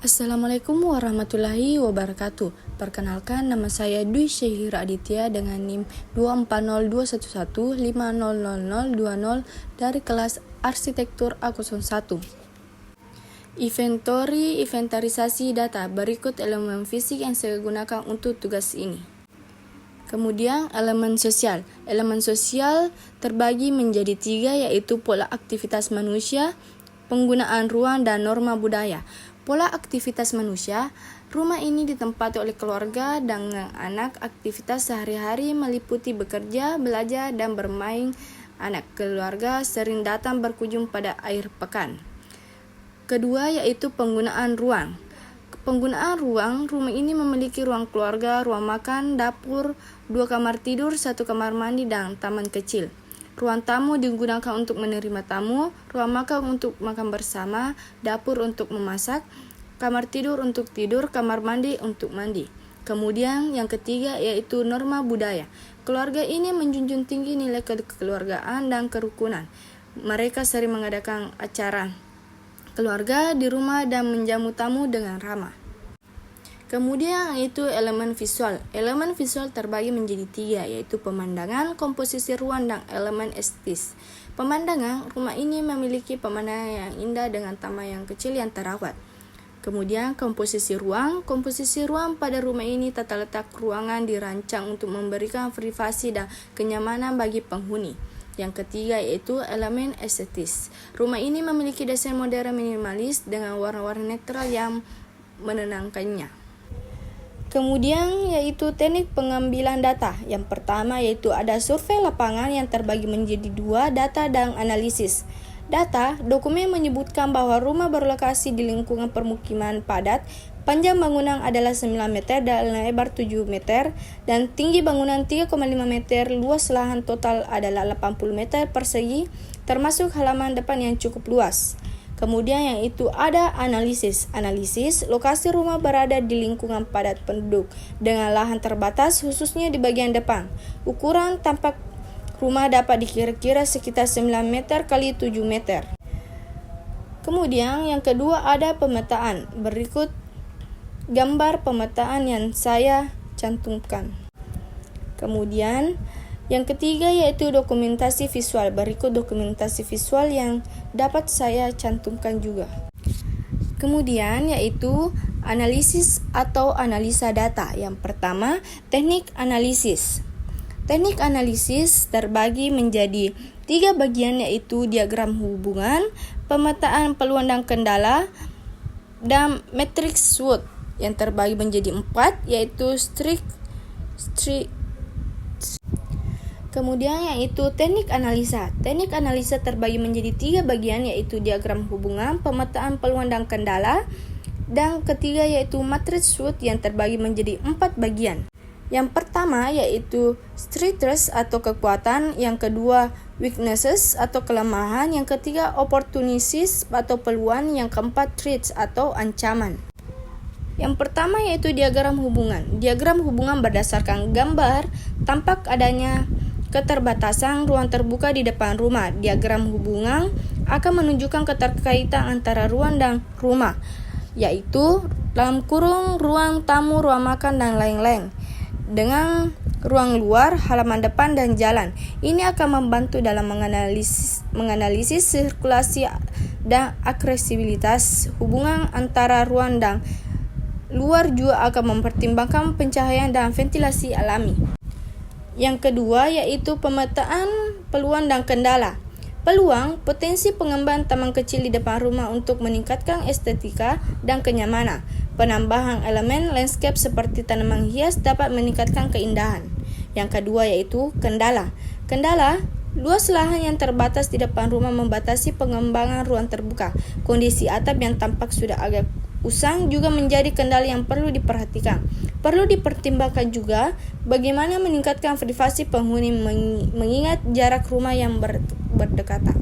Assalamualaikum warahmatullahi wabarakatuh. Perkenalkan, nama saya Dwi Syahira Aditya dengan NIM 24021150020 dari kelas Arsitektur A01. Inventarisasi data. Berikut elemen fisik yang saya gunakan untuk tugas ini. Kemudian elemen sosial. Elemen sosial terbagi menjadi 3, yaitu pola aktivitas manusia, penggunaan ruang, dan norma budaya. Pola aktivitas manusia, rumah ini ditempati oleh keluarga dengan anak. Aktivitas sehari-hari meliputi bekerja, belajar, dan bermain. Anak keluarga sering datang berkunjung pada akhir pekan. Kedua, yaitu penggunaan ruang. Penggunaan ruang, rumah ini memiliki ruang keluarga, ruang makan, dapur, 2 kamar tidur, 1 kamar mandi, dan taman kecil. Ruang tamu digunakan untuk menerima tamu, ruang makan untuk makan bersama, dapur untuk memasak, kamar tidur untuk tidur, kamar mandi untuk mandi. Kemudian yang ketiga yaitu norma budaya. Keluarga ini menjunjung tinggi nilai kekeluargaan dan kerukunan. Mereka sering mengadakan acara keluarga di rumah dan menjamu tamu dengan ramah. Kemudian yaitu elemen visual. Elemen visual terbagi menjadi 3, yaitu pemandangan, komposisi ruang, dan elemen estetis. Pemandangan, rumah ini memiliki pemandangan yang indah dengan taman yang kecil yang terawat. Kemudian komposisi ruang. Komposisi ruang pada rumah ini tata letak ruangan dirancang untuk memberikan privasi dan kenyamanan bagi penghuni. Yang ketiga yaitu elemen estetis. Rumah ini memiliki desain modern minimalis dengan warna-warna netral yang menenangkannya. Kemudian yaitu teknik pengambilan data. Yang pertama yaitu ada survei lapangan yang terbagi menjadi 2, data dan analisis. Data, dokumen menyebutkan bahwa rumah berlokasi di lingkungan permukiman padat, panjang bangunan adalah 9 meter dan lebar 7 meter, dan tinggi bangunan 3,5 meter, luas lahan total adalah 80 meter persegi, termasuk halaman depan yang cukup luas. Kemudian yang itu ada analisis. Analisis, lokasi rumah berada di lingkungan padat penduduk dengan lahan terbatas khususnya di bagian depan. Ukuran tampak rumah dapat dikira-kira sekitar 9 meter kali 7 meter. Kemudian yang kedua ada pemetaan. Berikut gambar pemetaan yang saya cantumkan. Kemudian yang ketiga yaitu dokumentasi visual. Berikut dokumentasi visual yang dapat saya cantumkan juga. Kemudian yaitu analisis atau analisa data. Yang pertama, teknik analisis. Teknik analisis terbagi menjadi 3 bagian yaitu diagram hubungan, pemetaan peluang dan kendala, dan matriks SWOT yang terbagi menjadi 4 yaitu Kemudian yaitu teknik analisa. Teknik analisa terbagi menjadi 3 bagian yaitu diagram hubungan, pemetaan peluang dan kendala, dan ketiga yaitu matriks SWOT yang terbagi menjadi 4 bagian. Yang pertama yaitu strengths atau kekuatan, yang kedua weaknesses atau kelemahan, yang ketiga opportunities atau peluang, yang keempat threats atau ancaman. Yang pertama yaitu diagram hubungan. Diagram hubungan berdasarkan gambar tampak adanya keterbatasan ruang terbuka di depan rumah. Diagram hubungan akan menunjukkan keterkaitan antara ruang dan rumah, yaitu dalam kurung ruang tamu, ruang makan, dan lain-lain, dengan ruang luar, halaman depan, dan jalan. Ini akan membantu dalam menganalisis sirkulasi dan aksesibilitas. Hubungan antara ruang dan luar juga akan mempertimbangkan pencahayaan dan ventilasi alami. Yang kedua yaitu pemetaan peluang dan kendala. Peluang, potensi pengembangan taman kecil di depan rumah untuk meningkatkan estetika dan kenyamanan. Penambahan elemen landscape seperti tanaman hias dapat meningkatkan keindahan. Yang kedua yaitu kendala. Kendala, luas lahan yang terbatas di depan rumah membatasi pengembangan ruang terbuka. Kondisi atap yang tampak sudah agak usang juga menjadi kendala yang perlu diperhatikan. Perlu dipertimbangkan juga bagaimana meningkatkan privasi penghuni mengingat jarak rumah yang berdekatan.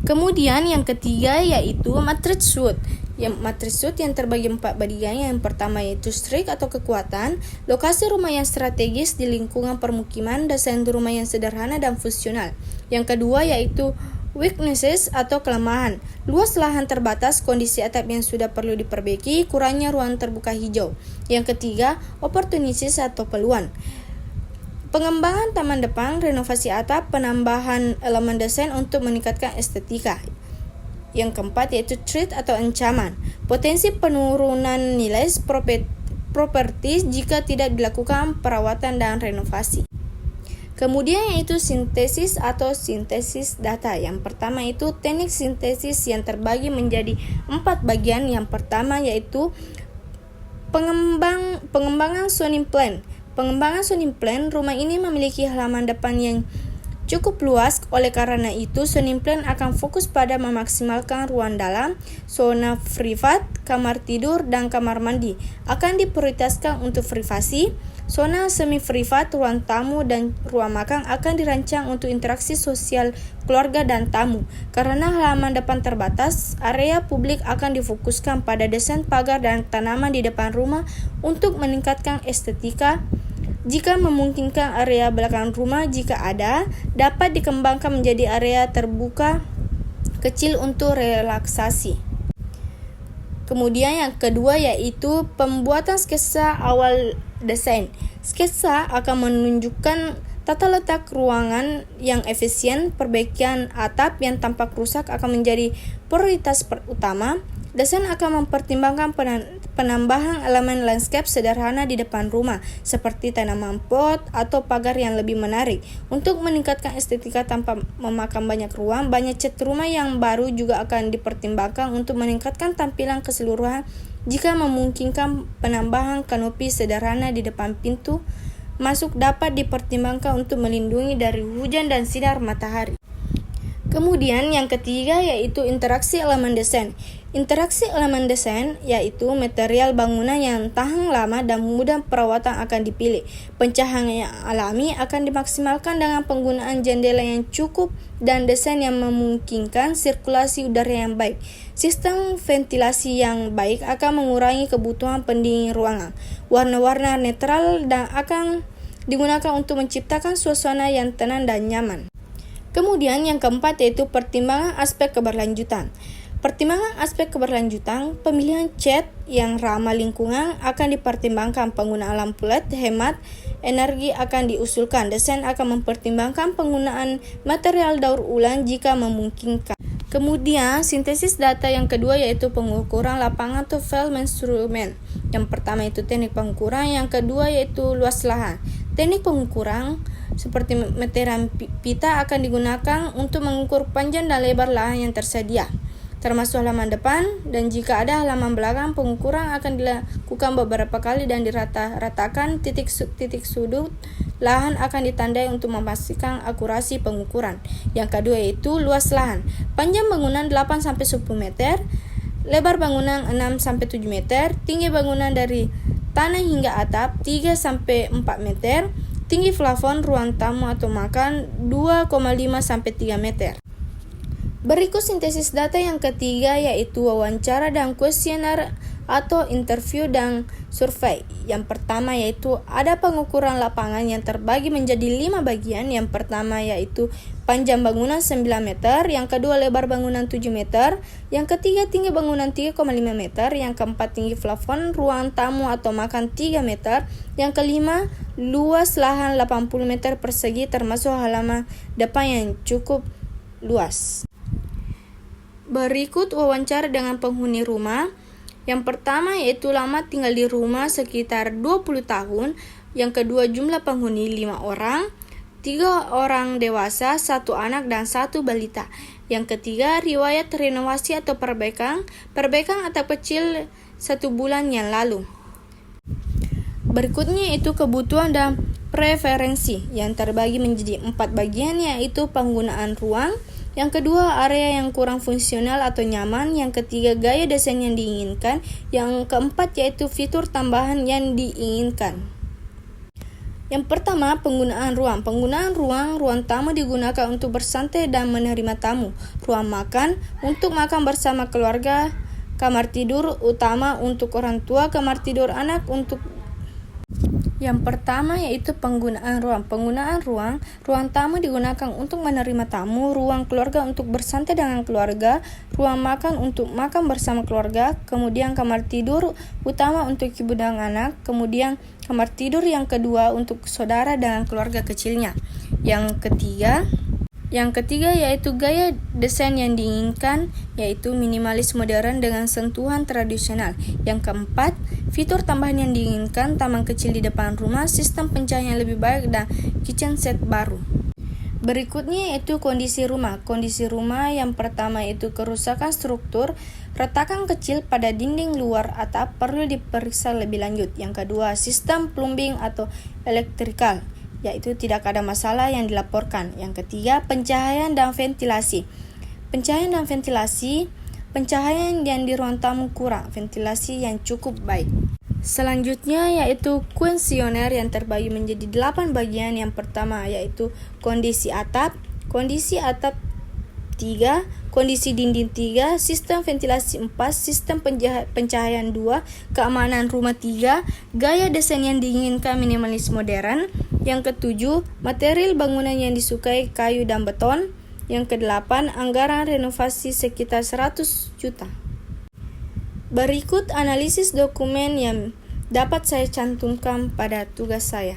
Kemudian yang ketiga yaitu matriks SWOT. Matriks SWOT yang terbagi 4 bagian. Yang pertama yaitu strength atau kekuatan, lokasi rumah yang strategis di lingkungan permukiman, desain rumah yang sederhana dan fungsional. Yang kedua yaitu Weaknesses atau kelemahan. Luas lahan terbatas, kondisi atap yang sudah perlu diperbaiki, kurangnya ruang terbuka hijau. Yang ketiga, opportunities atau peluang. Pengembangan taman depan, renovasi atap, penambahan elemen desain untuk meningkatkan estetika. Yang keempat yaitu threat atau ancaman. Potensi penurunan nilai properti jika tidak dilakukan perawatan dan renovasi. Kemudian yaitu sintesis atau sintesis data. Yang pertama itu teknik sintesis yang terbagi menjadi 4 bagian. Yang pertama yaitu pengembangan zoning plan. Pengembangan zoning plan, rumah ini memiliki halaman depan yang cukup luas, oleh karena itu zoning plan akan fokus pada memaksimalkan ruang dalam, zona privat, kamar tidur, dan kamar mandi. Akan diprioritaskan untuk privasi. Zona semi-privat, ruang tamu, dan ruang makan akan dirancang untuk interaksi sosial keluarga dan tamu. Karena halaman depan terbatas, area publik akan difokuskan pada desain pagar dan tanaman di depan rumah untuk meningkatkan estetika. Jika memungkinkan, area belakang rumah jika ada, dapat dikembangkan menjadi area terbuka kecil untuk relaksasi. Kemudian yang kedua yaitu pembuatan sketsa awal desain. Sketsa akan menunjukkan tata letak ruangan yang efisien. Perbaikan atap yang tampak rusak akan menjadi prioritas utama. Desain akan mempertimbangkan penambahan elemen landscape sederhana di depan rumah, seperti tanaman pot atau pagar yang lebih menarik. Untuk meningkatkan estetika tanpa memakan banyak ruang, banyak cat rumah yang baru juga akan dipertimbangkan untuk meningkatkan tampilan keseluruhan. Jika memungkinkan, penambahan kanopi sederhana di depan pintu masuk dapat dipertimbangkan untuk melindungi dari hujan dan sinar matahari. Kemudian yang ketiga yaitu interaksi elemen desain. Interaksi elemen desain yaitu material bangunan yang tahan lama dan mudah perawatan akan dipilih. Pencahayaan yang alami akan dimaksimalkan dengan penggunaan jendela yang cukup dan desain yang memungkinkan sirkulasi udara yang baik. Sistem ventilasi yang baik akan mengurangi kebutuhan pendingin ruangan. Warna-warna netral dan akan digunakan untuk menciptakan suasana yang tenang dan nyaman. Kemudian yang keempat yaitu pertimbangan aspek keberlanjutan. Pertimbangan aspek keberlanjutan, pemilihan cat yang ramah lingkungan akan dipertimbangkan, penggunaan lampu LED hemat energi akan diusulkan, desain akan mempertimbangkan penggunaan material daur ulang jika memungkinkan. Kemudian sintesis data yang kedua yaitu pengukuran lapangan atau field measurement. Yang pertama itu teknik pengukuran, yang kedua yaitu luas lahan. Teknik pengukuran seperti meteran pita akan digunakan untuk mengukur panjang dan lebar lahan yang tersedia, termasuk halaman depan, dan jika ada halaman belakang, pengukuran akan dilakukan beberapa kali dan dirata-ratakan. Titik sudut lahan akan ditandai untuk memastikan akurasi pengukuran. Yang kedua yaitu luas lahan. Panjang bangunan 8-10 meter, lebar bangunan 6-7 meter, tinggi bangunan dari tanah hingga atap 3-4 meter, tinggi plafon ruang tamu atau makan 2,5-3 meter. Berikut sintesis data yang ketiga yaitu wawancara dan kuesioner atau interview dan survei. Yang pertama yaitu ada pengukuran lapangan yang terbagi menjadi 5 bagian. Yang pertama yaitu panjang bangunan 9 meter, yang kedua lebar bangunan 7 meter, yang ketiga tinggi bangunan 3,5 meter, yang keempat tinggi plafon ruang tamu atau makan 3 meter, yang kelima luas lahan 80 meter persegi termasuk halaman depan yang cukup luas. Berikut wawancara dengan penghuni rumah. Yang pertama yaitu lama tinggal di rumah sekitar 20 tahun. Yang kedua jumlah penghuni 5 orang, 3 orang dewasa, 1 anak dan 1 balita. Yang ketiga riwayat renovasi atau perbaikan atap kecil 1 bulan yang lalu. Berikutnya itu kebutuhan dan preferensi yang terbagi menjadi 4 bagian yaitu penggunaan ruang. Yang kedua, area yang kurang fungsional atau nyaman. Yang ketiga, gaya desain yang diinginkan. Yang keempat, yaitu fitur tambahan yang diinginkan. Yang pertama, penggunaan ruang. Penggunaan ruang tamu digunakan untuk bersantai dan menerima tamu. Ruang makan, untuk makan bersama keluarga. Kamar tidur utama untuk orang tua, kamar tidur anak untuk Yang pertama yaitu penggunaan ruang. Penggunaan ruang tamu digunakan untuk menerima tamu, ruang keluarga untuk bersantai dengan keluarga, ruang makan untuk makan bersama keluarga, kemudian kamar tidur utama untuk ibu dan anak, kemudian kamar tidur yang kedua untuk saudara dan keluarga kecilnya. Yang ketiga yaitu gaya desain yang diinginkan, yaitu minimalis modern dengan sentuhan tradisional. Yang keempat, fitur tambahan yang diinginkan, taman kecil di depan rumah, sistem pencahayaan yang lebih baik, dan kitchen set baru. Berikutnya yaitu kondisi rumah. Kondisi rumah yang pertama yaitu kerusakan struktur, retakan kecil pada dinding luar atap perlu diperiksa lebih lanjut. Yang kedua, sistem plumbing atau elektrikal, yaitu tidak ada masalah yang dilaporkan. Yang ketiga, pencahayaan dan ventilasi. Pencahayaan yang di ruang tamu kurang, ventilasi yang cukup baik. Selanjutnya yaitu kuesioner yang terbagi menjadi 8 bagian. Yang pertama yaitu kondisi atap 3, kondisi dinding 3, sistem ventilasi 4, sistem pencahayaan 2, keamanan rumah 3, gaya desain yang diinginkan minimalis modern. Yang ketujuh, material bangunan yang disukai kayu dan beton. Yang kedelapan, anggaran renovasi sekitar 100 juta. Berikut analisis dokumen yang dapat saya cantumkan pada tugas saya.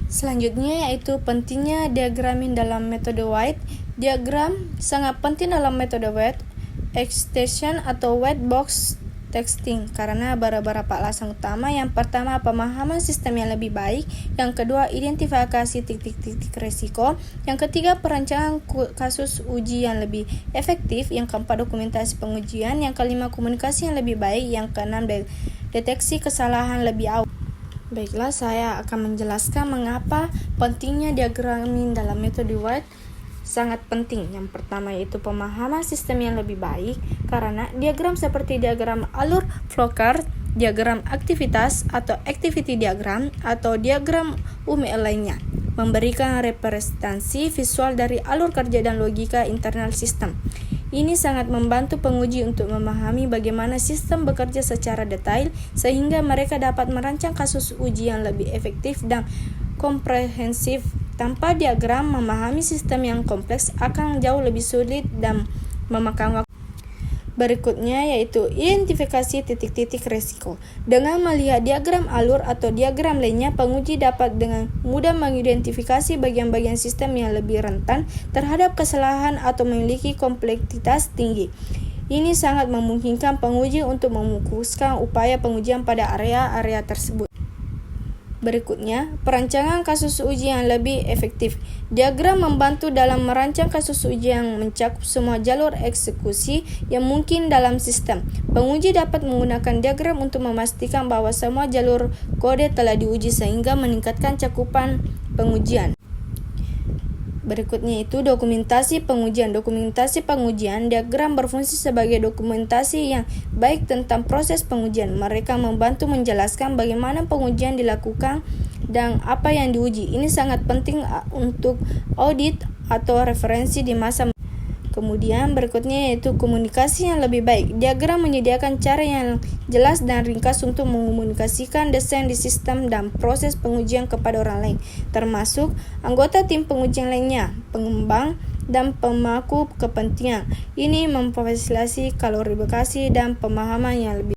Selanjutnya yaitu pentingnya diagramin dalam metode White. Diagram sangat penting dalam metode White extension atau white box texting karena beberapa alasan utama. Yang pertama, pemahaman sistem yang lebih baik. Yang kedua, identifikasi titik-titik risiko. Yang ketiga, perancangan kasus uji yang lebih efektif. Yang keempat, dokumentasi pengujian. Yang kelima, komunikasi yang lebih baik. Yang keenam, deteksi kesalahan lebih awal. Baiklah, saya akan menjelaskan mengapa pentingnya diagramin dalam metode White sangat penting. Yang pertama yaitu pemahaman sistem yang lebih baik, karena diagram seperti diagram alur flowchart, diagram aktivitas atau activity diagram, atau diagram lainnya memberikan representasi visual dari alur kerja dan logika internal sistem. Ini sangat membantu penguji untuk memahami bagaimana sistem bekerja secara detail sehingga mereka dapat merancang kasus uji yang lebih efektif dan komprehensif. Tanpa diagram, memahami sistem yang kompleks akan jauh lebih sulit dan memakan waktu. Berikutnya yaitu identifikasi titik-titik risiko. Dengan melihat diagram alur atau diagram lainnya, penguji dapat dengan mudah mengidentifikasi bagian-bagian sistem yang lebih rentan terhadap kesalahan atau memiliki kompleksitas tinggi. Ini sangat memungkinkan penguji untuk memukuskan upaya pengujian pada area-area tersebut. Berikutnya, perancangan kasus uji yang lebih efektif. Diagram membantu dalam merancang kasus uji yang mencakup semua jalur eksekusi yang mungkin dalam sistem. Penguji dapat menggunakan diagram untuk memastikan bahwa semua jalur kode telah diuji sehingga meningkatkan cakupan pengujian. Berikutnya itu dokumentasi pengujian. Dokumentasi pengujian, diagram berfungsi sebagai dokumentasi yang baik tentang proses pengujian. Mereka membantu menjelaskan bagaimana pengujian dilakukan dan apa yang diuji. Ini sangat penting untuk audit atau referensi di masa. Kemudian berikutnya yaitu komunikasi yang lebih baik. Diagram menyediakan cara yang jelas dan ringkas untuk mengomunikasikan desain di sistem dan proses pengujian kepada orang lain, termasuk anggota tim pengujian lainnya, pengembang, dan pemangku kepentingan. Ini memfasilitasi klarifikasi dan pemahaman yang lebih.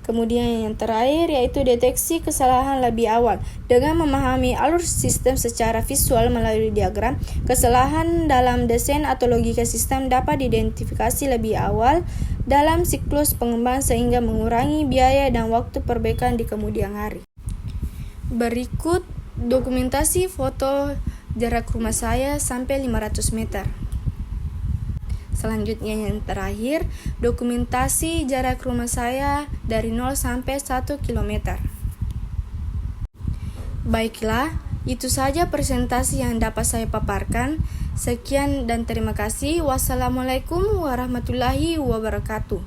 Kemudian yang terakhir yaitu deteksi kesalahan lebih awal. Dengan memahami alur sistem secara visual melalui diagram, kesalahan dalam desain atau logika sistem dapat diidentifikasi lebih awal dalam siklus pengembangan sehingga mengurangi biaya dan waktu perbaikan di kemudian hari. Berikut dokumentasi foto jarak rumah saya sampai 500 meter. Selanjutnya yang terakhir, dokumentasi jarak rumah saya dari 0 sampai 1 km. Baiklah, itu saja presentasi yang dapat saya paparkan. Sekian dan terima kasih. Wassalamualaikum warahmatullahi wabarakatuh.